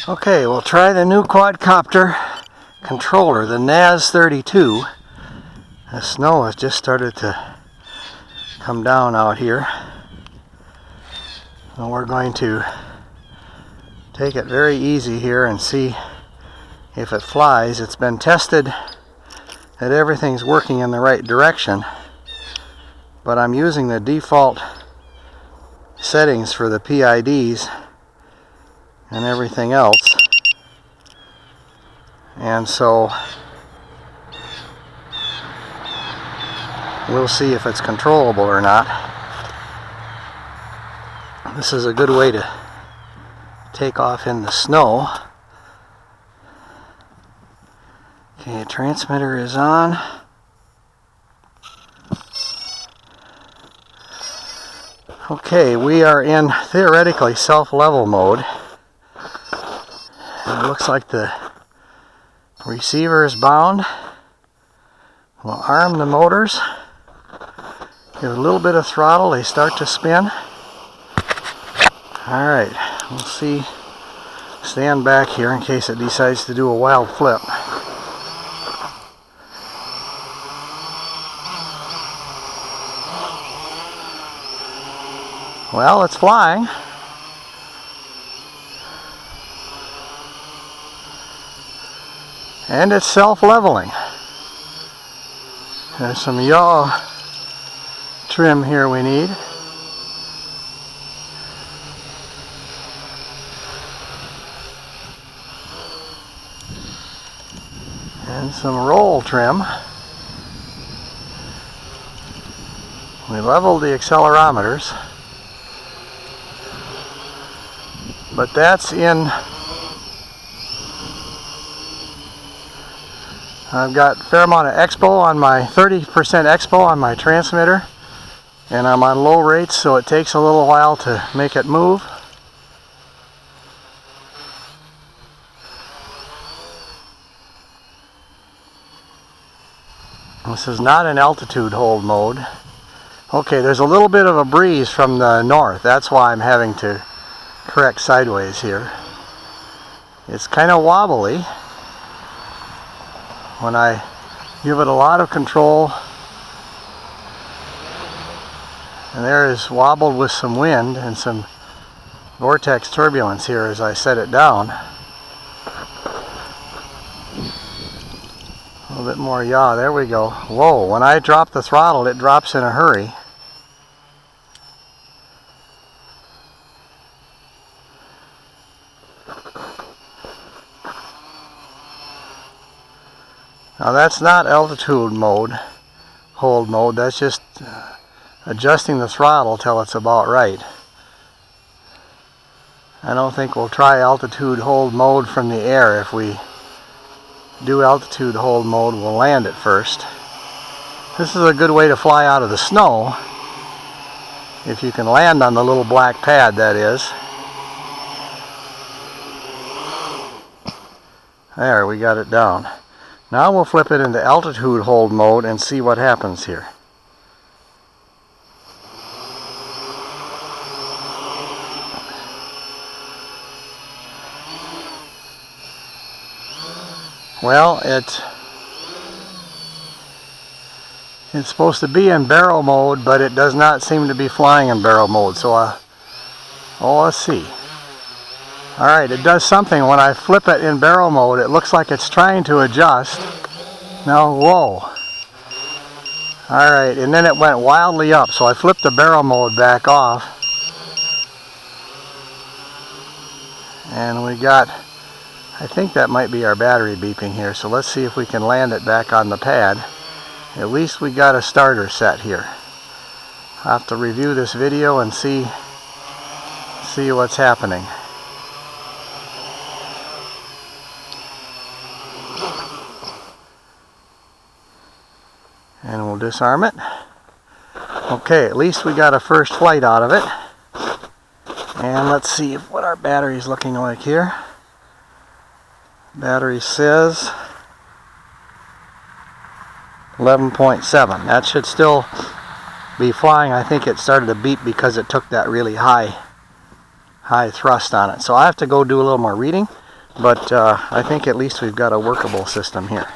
Okay, we'll try the new quadcopter controller, the Naze 32. The snow has just started to come down out here. And we're going to take it very easy here and see if it flies. It's been tested that everything's working in the right direction, but I'm using the default settings for the PIDs and everything else, and so we'll see if it's controllable or not. This is a good way to take off in the snow. Okay, transmitter is on. Okay, we are in theoretically self-level mode. It looks like the receiver is bound. We'll arm the motors. Give a little bit of throttle, they start to spin. Alright, we'll see. Stand back here in case it decides to do a wild flip. Well, it's flying. And it's self-leveling. There's some yaw trim here we need. And some roll trim. We leveled the accelerometers, but that's in. I've got a fair amount of expo on my 30% expo on my transmitter, and I'm on low rates, so it takes a little while to make it move. This is not an altitude hold mode. Okay, there's a little bit of a breeze from the north. That's why I'm having to correct sideways here. It's kind of wobbly when I give it a lot of control. And there is wobbled with some wind and some vortex turbulence here as I set it down. A little bit more yaw, there we go. Whoa, when I drop the throttle it drops in a hurry. Now that's not altitude mode, hold mode, that's just adjusting the throttle till it's about right. I don't think we'll try altitude hold mode from the air. If we do altitude hold mode, we'll land it first. This is a good way to fly out of the snow, if you can land on the little black pad, that is. There, we got it down. Now we'll flip it into altitude hold mode and see what happens here. Well, it's supposed to be in baro mode, but it does not seem to be flying in baro mode. So, let's see. Alright, it does something when I flip it in baro mode. It looks like it's trying to adjust. Now, whoa. Alright, and then it went wildly up, so I flipped the baro mode back off. And we got, I think that might be our battery beeping here, so let's see if we can land it back on the pad. At least we got a starter set here. I'll have to review this video and see what's happening. And we'll disarm it. Okay, at least we got a first flight out of it. And let's see what our battery is looking like here. Battery says 11.7. That should still be flying. I think it started to beep because it took that really high thrust on it. So I have to go do a little more reading. But I think at least we've got a workable system here.